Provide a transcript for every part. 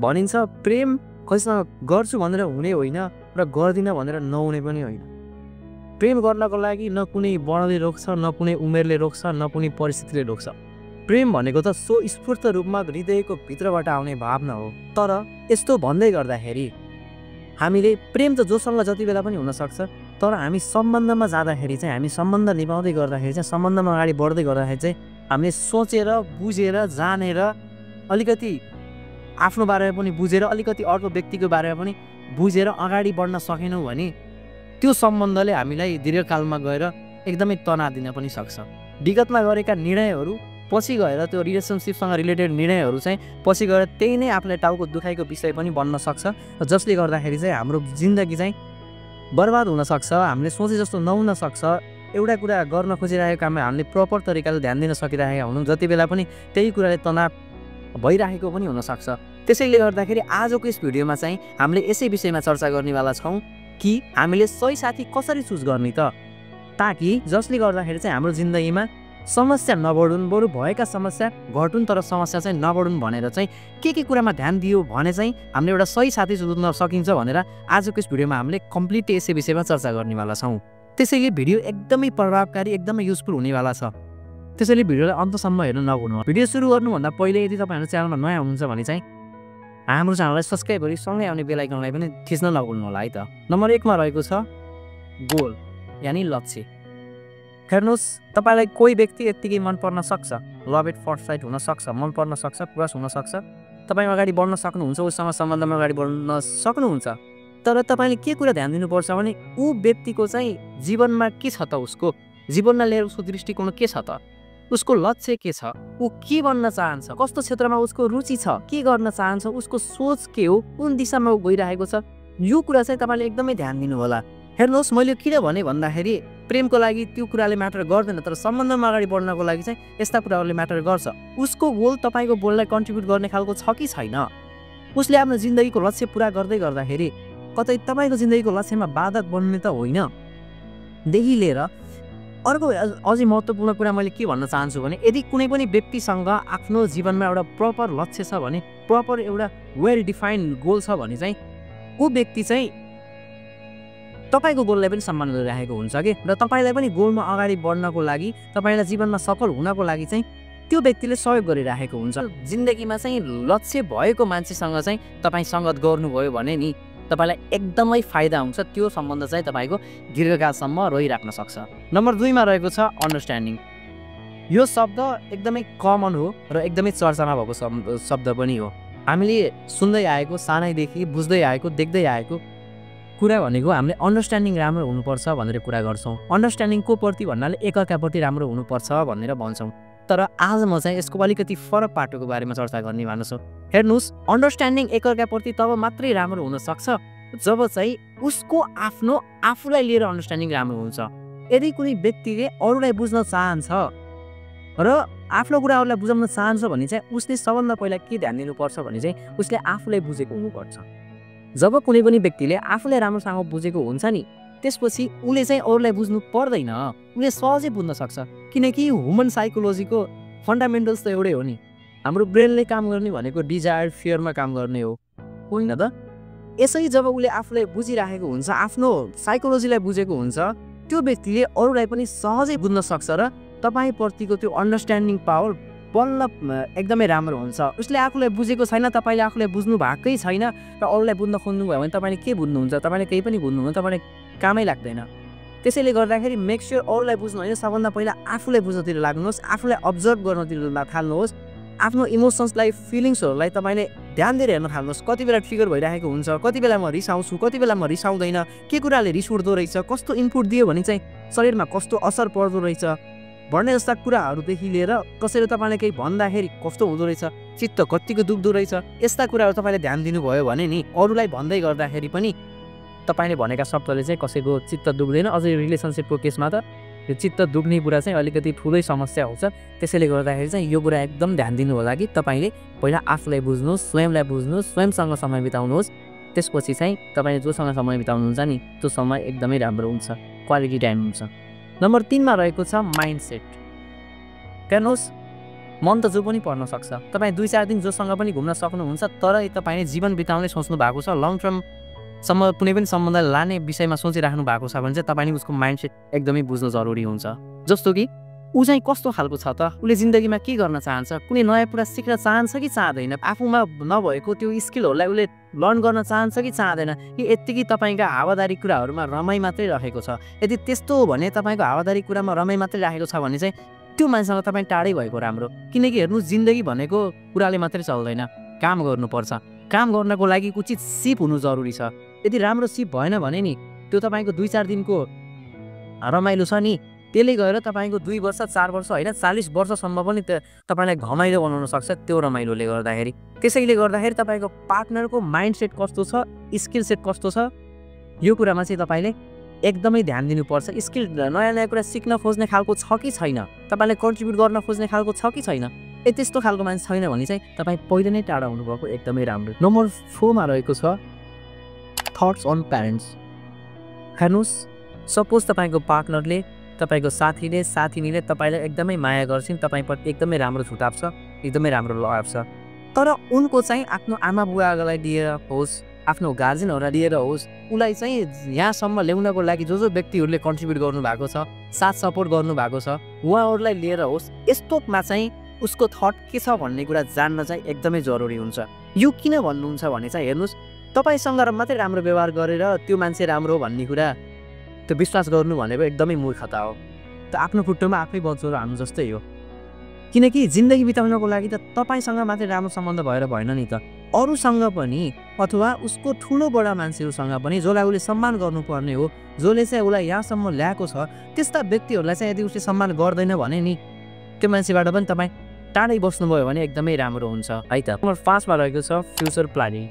भनिन्छ प्रेम कसैसँग गर्छु भनेर हुने होइन र गर्दिन भनेर नहुने पनि होइन। प्रेम गर्नको लागि न कुनै वर्णले रोक्छ, न कुनै उमेरले रोक्छ, न कुनै परिस्थितिले रोक्छ। प्रेम भनेको त स्वस्फूर्त रूपमा हृदयको भित्रबाट आउने भावना हो। तर यस्तो भन्दै गर्दाखेरि हामीले प्रेम त जोसँग जति बेला पनि हुनसक्छ, तर हामी सम्बन्धमा जाँदाखेरि चाहिँ, हामी सम्बन्ध निभाउँदै गर्दाखेरि चाहिँ, सम्बन्धमा अगाडि बढ्दै गर्दाखेरि चाहिँ हामीले सोचेर बुझेर जानेर अलिकति आफ्नो बारेमा पनि बुझेर अलिकति अर्को व्यक्तिको बारेमा पनि बुझेर अगाडि बढ्न सकेनौँ भने त्यो सम्बन्धले हामीलाई दीर्घकालमा गएर एकदमै तनाव दिन पनि सक्छ। विगतमा गरेका निर्णयहरू पछि गएर त्यो रिलेसनसिपसँग रिलेटेड निर्णयहरू चाहिँ पछि गएर त्यही नै आफूलाई टाउको दुखाइको विषय पनि बन्न सक्छ, जसले गर्दाखेरि चाहिँ हाम्रो जिन्दगी चाहिँ बर्बाद हुनसक्छ, हामीले सोचे जस्तो नहुन सक्छ। एउटा कुरा गर्न खोजिरहेको काममा हामीले प्रपर तरिकाले ध्यान दिन सकिरहेका हुन्छौँ, जति बेला पनि त्यही कुराले तनाव भइरहेको पनि हुनसक्छ। त्यसैले गर्दाखेरि आजको यस भिडियोमा चाहिँ हामीले यसै विषयमा चर्चा गर्नेवाला छौँ कि हामीले सही साथी कसरी चुज गर्ने त, ताकि जसले गर्दाखेरि चाहिँ हाम्रो जिन्दगीमा समस्या नबढुन्, बरु भएका समस्या घटुन् तर समस्या चाहिँ नबढुन् भनेर चाहिँ के कुरामा ध्यान दियो भने चाहिँ हामीले एउटा सही साथी चुन्न सकिन्छ भनेर आजको यस भिडियोमा हामीले कम्प्लिट यसै विषयमा चर्चा गर्नेवाला छौँ। त्यसैले भिडियो एकदमै प्रभावकारी, एकदमै युजफुल हुनेवाला छ। त्यसैले भिडियोलाई अन्तसम्म हेर्नु नभुल्नु। भिडियो सुरु गर्नुभन्दा पहिले यदि तपाईँ हाम्रो च्यानलमा नयाँ हुनुहुन्छ भने चाहिँ हाम्रो च्यानललाई सब्सक्राइब गरी सँगै आउने बेल आइकनलाई पनि थिच्न नभुल्नु होला है त। नम्बर 1 मा रहेको छ गोल, यानि लक्ष्य। हेर्नुहोस्, तपाईँलाई कोही व्यक्ति यत्तिकै मन पर्न सक्छ, लभ एट फर्स्ट साइट हुनसक्छ, मन पर्न सक्छ, क्रस हुनसक्छ, तपाईँ अगाडि बढ्न सक्नुहुन्छ, उसँग सम्बन्धमा अगाडि बढ्न सक्नुहुन्छ। तर तपाईँले के कुरा ध्यान दिनुपर्छ भने ऊ व्यक्तिको चाहिँ जीवनमा के छ त, उसको जीवनमा लिएर उसको दृष्टिकोण के छ त, उसको लक्ष्य के छ, ऊ के बन्न चाहन्छ, कस्तो क्षेत्रमा उसको रुचि छ, के गर्न चाहन्छ, उसको सोच के हो, कुन दिशामा ऊ गइरहेको छ, यो कुरा चाहिँ तपाईँले एकदमै ध्यान दिनु होला। हेर्नुहोस्, मैले किन भने भन्दाखेरि प्रेमको लागि त्यो कुराले म्याटर गर्दैन, तर सम्बन्धमा अगाडि बढ्नको लागि चाहिँ यस्ता कुराहरूले म्याटर गर्छ। उसको गोल तपाईँको गोललाई कन्ट्रिब्युट गर्ने खालको छ कि छैन, उसले आफ्नो जिन्दगीको लक्ष्य पुरा गर्दै गर्दाखेरि कतै तपाईँको जिन्दगीको लक्ष्यमा बाधक बन्ने त होइन। देखि लिएर अर्को अझै महत्त्वपूर्ण कुरा मैले के भन्न चाहन्छु भने यदि कुनै पनि व्यक्तिसँग आफ्नो जीवनमा एउटा प्रपर लक्ष्य छ भने, प्रपर एउटा वेल डिफाइन्ड गोल छ भने चाहिँ ऊ व्यक्ति चाहिँ तपाईँको गोललाई पनि सम्मान गरिरहेको हुन्छ कि, र तपाईँलाई पनि गोलमा अगाडि बढ्नको लागि, तपाईँलाई जीवनमा सफल हुनको लागि चाहिँ त्यो व्यक्तिले सहयोग गरिरहेको हुन्छ। जिन्दगीमा चाहिँ लक्ष्य भएको मान्छेसँग चाहिँ तपाईँ सङ्गत गर्नुभयो भने नि तपाईँलाई एकदमै फाइदा हुन्छ, त्यो सम्बन्ध चाहिँ तपाईँको दीर्घकालसम्म रहिराख्न सक्छ। नम्बर 2 मा रहेको छ अन्डरस्ट्यान्डिङ। यो शब्द एकदमै कमन हो र एकदमै चर्चामा भएको शब्द पनि हो। हामीले सुन्दै आएको, सानैदेखि बुझ्दै आएको, देख्दै आएको कुरा भनेको हामीले अन्डरस्ट्यान्डिङ राम्रो हुनुपर्छ भनेर कुरा गर्छौँ। अन्डरस्ट्यान्डिङ को प्रति भन्नाले एकअर्काप्रति राम्रो हुनुपर्छ भनेर भन्छौँ। तर आज म चाहिँ यसको अलिकति फरक पाटोको बारेमा चर्चा गर्ने मान्छु। हेर्नुहोस्, अन्डरस्ट्यान्डिङ एकअर्काप्रति तब मात्रै राम्रो हुनसक्छ जब चाहिँ उसको आफ्नो आफूलाई लिएर अन्डरस्ट्यान्डिङ राम्रो हुन्छ। यदि कुनै व्यक्तिले अरूलाई बुझ्न चाहन्छ र आफ्नो कुरा अरूलाई बुझाउन चाहन्छ भने चाहिँ उसले सबभन्दा पहिला के ध्यान दिनुपर्छ भने चाहिँ उसले आफूलाई बुझेको हुनुपर्छ। जब कुनै पनि व्यक्तिले आफूलाई राम्रोसँग बुझेको हुन्छ नि, त्यसपछि उसले चाहिँ अरूलाई बुझ्नु पर्दैन, उसले सहजै बुझ्न सक्छ। किनकि ह्युमन साइकोलोजीको फन्डामेन्टल्स त एउटै हो नि, हाम्रो ब्रेनले काम गर्ने भनेको डिजायर फियरमा काम गर्ने हो, होइन त? यसै जब उसले आफूलाई बुझिरहेको हुन्छ, आफ्नो साइकोलोजीलाई बुझेको हुन्छ, त्यो व्यक्तिले अरूलाई पनि सहजै बुझ्न सक्छ र तपाईँप्रतिको त्यो अन्डरस्ट्यान्डिङ पावर बल्ल एकदमै राम्रो हुन्छ। उसले आफूलाई बुझेको छैन, तपाईँले आफूलाई बुझ्नु भएकै छैन र अरूलाई बुझ्न खोज्नुभयो भने तपाईँले के बुझ्नुहुन्छ, तपाईँले केही पनि बुझ्नुहुन्न, तपाईँले कामै लाग्दैन। त्यसैले गर्दाखेरि मेक स्योर अरूलाई बुझ्नु होइन, सबभन्दा पहिला आफूलाई बुझ्नतिर लाग्नुहोस्, आफूलाई अब्जर्भ गर्नतिर थाल्नुहोस्, आफ्नो इमोसन्सलाई, फिलिङ्सहरूलाई तपाईँले ध्यान दिएर हेर्न थाल्नुहोस्। कति बेला ट्रिगर भइरहेको हुन्छ, कति बेला म रिसाउँछु, कति बेला म रिसाउँदैन, के कुराले रिस उठ्दो रहेछ, कस्तो इनपुट दियो भने चाहिँ शरीरमा कस्तो असर पर्दो रहेछ भन्ने जस्ता कुराहरूदेखि लिएर कसैले तपाईँले केही भन्दाखेरि कस्तो हुँदो रहेछ, चित्त कतिको दुख्दो रहेछ, यस्ता कुराहरू तपाईँले ध्यान दिनुभयो भने नि अरूलाई भन्दै गर्दाखेरि पनि तपाईँले भनेका शब्दले चाहिँ कसैको चित्त दुख्दैन। अझै रिलेसनसिपको केसमा त यो चित्त दुख्ने कुरा चाहिँ अलिकति ठुलै समस्या हुन्छ। त्यसैले गर्दाखेरि चाहिँ यो कुरा एकदम ध्यान दिनु होला कि तपाईँले पहिला आफूलाई बुझ्नुहोस्, स्वयंलाई बुझ्नुहोस्, स्वयंसँग समय बिताउनुहोस्, त्यसपछि चाहिँ तपाईँले जोसँग समय बिताउनुहुन्छ नि त्यो समय एकदमै राम्रो हुन्छ, क्वालिटी टाइम हुन्छ। नम्बर 3 मा रहेको छ माइन्डसेट। हेर्नुहोस्, मन त जो पनि पर्न सक्छ। तपाईँ 2-4 दिन जोसँग पनि घुम्न सक्नुहुन्छ, तर तपाईँले जीवन बिताउने सोच्नु भएको छ, लङ टर्मसम्म कुनै पनि सम्बन्ध लाने विषयमा सोचिराख्नु भएको छ भने चाहिँ तपाईँले उसको माइन्डसेट एकदमै बुझ्नु जरुरी हुन्छ। जस्तो कि ऊ चाहिँ कस्तो खालको छ त, उसले जिन्दगीमा के गर्न चाहन्छ, कुनै नयाँ कुरा सिक्न चाहन्छ कि चाहँदैन, आफूमा नभएको त्यो स्किलहरूलाई उसले लर्न गर्न चाहन्छ कि चाहँदैन, कि यत्तिकै तपाईँका हावादारी कुराहरूमा रमाइ मात्रै राखेको छ। यदि त्यस्तो हो भने, तपाईँको हावादारी कुरामा रमाइ मात्रै राखेको छ भने चाहिँ त्यो मान्छेसँग तपाईँ टाढै भएको राम्रो। किनकि हेर्नु, जिन्दगी भनेको कुराले मात्रै चल्दैन, काम गर्नुपर्छ। काम गर्नको लागि उचित सिप हुनु जरुरी छ। यदि राम्रो सिप भएन भने नि त्यो तपाईँको 2-4 दिनको रमाइलो छ नि, त्यसले गएर तपाईँको 2 वर्ष 4 वर्ष होइन 40 वर्षसम्म पनि तपाईँलाई घमाइलो बनाउन सक्छ त्यो रमाइलोले गर्दाखेरि। त्यसैले गर्दाखेरि तपाईँको पार्टनरको माइन्डसेट कस्तो छ, स्किल सेट कस्तो छ, यो कुरामा चाहिँ तपाईँले एकदमै ध्यान दिनुपर्छ। स्किल नयाँ नयाँ कुरा सिक्न खोज्ने खालको छ कि छैन, तपाईँले कन्ट्रिब्युट गर्न खोज्ने खालको छ कि छैन, त्यस्तो खालको मान्छे छैन भने चाहिँ तपाईँ पहिले नै टाढा हुनुभएको एकदमै राम्रो। नम्बर 4 मा रहेको छ थट्स अन प्यारेन्ट्स। हेर्नुहोस्, सपोज तपाईँको पार्टनरले, तपाईँको साथीले तपाईँलाई एकदमै माया गर्छिन्, तपाईँप्रति एकदमै राम्रो झुटाव छ, एकदमै राम्रो लगाव छ, तर उनको चाहिँ आफ्नो आमा बुवालाई लिएर होस्, आफ्नो गार्जेनहरूलाई लिएर होस्, उसलाई चाहिँ यहाँसम्म ल्याउनको लागि जो व्यक्तिहरूले कन्ट्रिब्युट गर्नुभएको छ, साथ सपोर्ट गर्नुभएको छ, उहाँहरूलाई लिएर होस्, यस्तोमा चाहिँ उसको थट के छ भन्ने कुरा जान्न चाहिँ एकदमै जरुरी हुन्छ। यो किन भन्नुहुन्छ भने चाहिँ हेर्नुहोस्, तपाईँसँग मात्रै राम्रो व्यवहार गरेर त्यो मान्छे राम्रो भन्ने कुरा, त्यो विश्वास गर्नु भनेको एकदमै मूर्खता हो। त आफ्नो खुट्टोमा आफै बचेर हान्नु जस्तै हो। किनकि जिन्दगी बिताउनको लागि त तपाईँसँग मात्रै राम्रो सम्बन्ध भएर भएन नि त, अरूसँग पनि अथवा उसको ठुलो बडा मान्छेहरूसँग पनि जसलाई उसले सम्मान गर्नुपर्ने हो, जसले चाहिँ उसलाई यहाँसम्म ल्याएको छ, त्यस्ता व्यक्तिहरूलाई चाहिँ यदि उसले सम्मान गर्दैन भने नि त्यो मान्छेबाट पनि तपाईँ टाढै बस्नुभयो भने एकदमै राम्रो हुन्छ है त। नम्बर 5 मा रहेको छ फ्युचर प्लानिङ।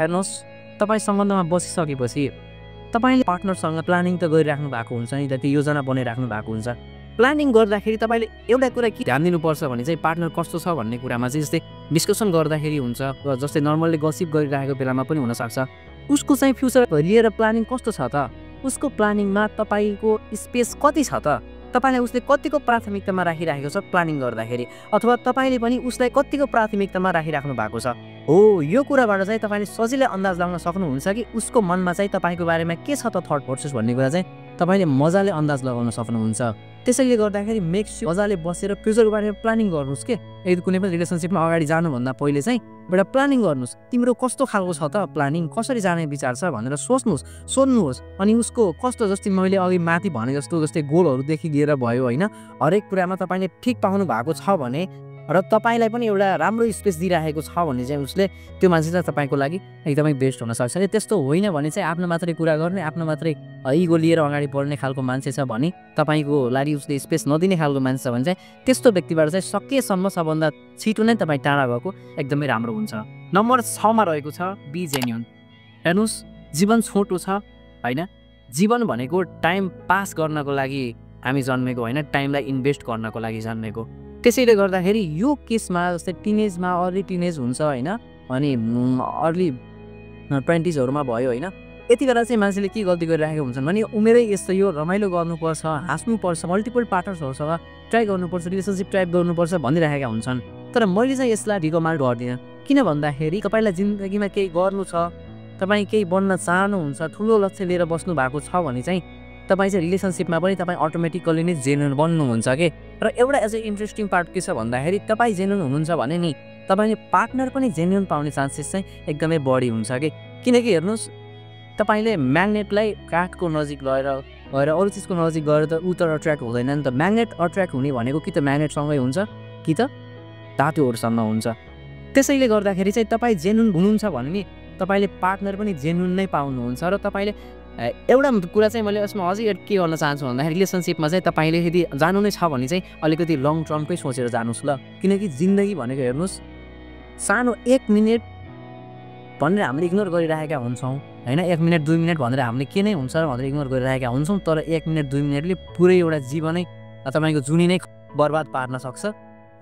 हेर्नुहोस्, तपाईँ सम्बन्धमा बसिसकेपछि तपाईँले पार्टनरसँग प्लानिङ त गरिराख्नु भएको हुन्छ नि त, त्यो योजना बनाइराख्नु भएको हुन्छ। प्लानिङ गर्दाखेरि तपाईँले एउटा कुरा के ध्यान दिनुपर्छ भने चाहिँ पार्टनर कस्तो छ भन्ने कुरामा चाहिँ जस्तै डिस्कसन गर्दाखेरि हुन्छ, जस्तै नर्मल्ली गसिप गरिरहेको बेलामा पनि हुनसक्छ, उसको चाहिँ फ्युचर लिएर प्लानिङ कस्तो छ त, उसको प्लानिङमा तपाईँको स्पेस कति छ त, तपाईँलाई उसले कतिको प्राथमिकतामा राखिराखेको छ प्लानिङ गर्दाखेरि, अथवा तपाईँले पनि उसलाई कतिको प्राथमिकतामा राखिराख्नु भएको छ। हो, यो कुराबाट चाहिँ तपाईँले सजिलै अन्दाज लगाउन सक्नुहुन्छ कि उसको मनमा चाहिँ तपाईँको बारेमा के छ त थट प्रोसेस भन्ने कुरा चाहिँ तपाईँले मजाले अन्दाज लगाउन सक्नुहुन्छ। त्यसैले गर्दाखेरि मेक स्योर मजाले बसेर फ्युचरको बारेमा प्लानिङ गर्नुहोस् के। यदि कुनै पनि रिलेसनसिपमा अगाडि जानुभन्दा पहिले चाहिँ एउटा प्लानिङ गर्नुहोस्, तिम्रो कस्तो खालको छ त प्लानिङ, कसरी जाने विचार छ भनेर सोध्नुहोस्। अनि उसको कस्तो, जस्तै मैले अघि माथि भने जस्तो जस्तै गोलहरूदेखि लिएर भयो होइन, हरेक कुरामा तपाईँले ठिक पाउनु भएको छ भने र तपाईँलाई पनि एउटा राम्रो स्पेस दिइराखेको छ भने चाहिँ उसले, त्यो मान्छे चाहिँ तपाईँको लागि एकदमै बेस्ट हुनसक्छ। त्यस्तो होइन भने चाहिँ आफ्नो मात्रै कुरा गर्ने, आफ्नो मात्रै इगो लिएर अगाडि बढ्ने खालको मान्छे छ भने, तपाईँको लागि उसले स्पेस नदिने खालको मान्छे छ भने चाहिँ त्यस्तो व्यक्तिबाट चाहिँ सकेसम्म सबभन्दा छिटो नै तपाईँ टाढा भएको एकदमै राम्रो हुन्छ। नम्बर 6 मा रहेको छ बी जेन्युन। हेर्नुहोस्, जीवन छोटो छ होइन, जीवन भनेको टाइम पास गर्नको लागि हामी जन्मेको होइन, टाइमलाई इन्भेस्ट गर्नको लागि जन्मेको। त्यसैले गर्दाखेरि यो केसमा जस्तै टिनेजमा, अर्ली टिनेज हुन्छ होइन, अनि अर्ली 20sहरूमा भयो होइन, यति बेला चाहिँ मान्छेले के गल्ती गरिरहेको हुन्छन् भने उमेरै यस्तो यो रमाइलो गर्नुपर्छ, हाँस्नुपर्छ, मल्टिपल पार्टनर्सहरूसँग ट्राई गर्नुपर्छ, रिलेसनसिप ट्राई गर्नुपर्छ भनिरहेका हुन्छन्। तर मैले चाहिँ यसलाई रिकमेन्ड गर्दिनँ। किन भन्दाखेरि तपाईँलाई जिन्दगीमा केही गर्नु छ, तपाईँ केही बन्न चाहनुहुन्छ, ठुलो लक्ष्य लिएर बस्नु भएको छ भने चाहिँ तपाईँ चाहिँ रिलेसनसिपमा पनि तपाईँ अटोमेटिकली नै जेन्युन बन्नुहुन्छ के। र एउटा एज ए इन्ट्रेस्टिङ पार्ट के छ भन्दाखेरि तपाईँ जेन्युन हुनुहुन्छ भने नि तपाईँले पार्टनर पनि जेन्युन पाउने चान्सेस चाहिँ एकदमै बढी हुन्छ कि। किनकि हेर्नुहोस्, तपाईँले म्याग्नेटलाई काठको नजिक गएर अरू चिजको नजिक गएर त ऊ त अट्र्याक्ट हुँदैन नि त। म्याग्नेट अट्र्याक्ट हुने भनेको कि त म्याग्नेटसँगै हुन्छ कि त धातुहरूसँग हुन्छ। त्यसैले गर्दाखेरि चाहिँ तपाईँ जेन्युन हुनुहुन्छ भने नि तपाईँले पार्टनर पनि जेन्युन नै पाउनुहुन्छ। र तपाईँले एउटा कुरा चाहिँ मैले यसमा अझै के गर्न चाहन्छु भन्दाखेरि रिलेसनसिपमा चाहिँ तपाईँले यदि जानु नै छ भने चाहिँ अलिकति लङ टर्मकै सोचेर जानुहोस् ल। किनकि जिन्दगी भनेको हेर्नुहोस्, सानो 1 मिनट भनेर हामीले इग्नोर गरिरहेका हुन्छौँ होइन, 1 मिनट 2 मिनट भनेर हामीले के नै हुन्छ भनेर इग्नोर गरिरहेका हुन्छौँ। तर 1 मिनट 2 मिनटले पुरै एउटा जीवनै तपाईँको जुनी नै बर्बाद पार्न सक्छ।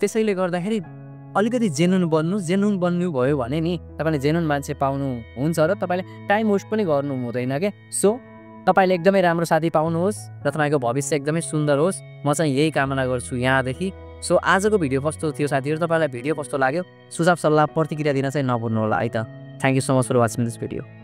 त्यसैले गर्दाखेरि अलिकति जेन्युन बन्नु, जेन्युन बन्नु भयो भने नि तपाईँले जेन्युन मान्छे पाउनुहुन्छ र तपाईँले टाइम वेस्ट पनि गर्नु हुँदैन क्या। सो तपाईँले एकदमै राम्रो साथी पाउनुहोस् र तपाईँको भविष्य एकदमै सुन्दर होस्। म चाहिँ यही कामना गर्छु यहाँदेखि। सो आजको भिडियो कस्तो थियो साथीहरू, तपाईँलाई भिडियो कस्तो लाग्यो, सुझाव सल्लाह प्रतिक्रिया दिन चाहिँ नभुल्नु होला है त। Thank you so much for watching this video.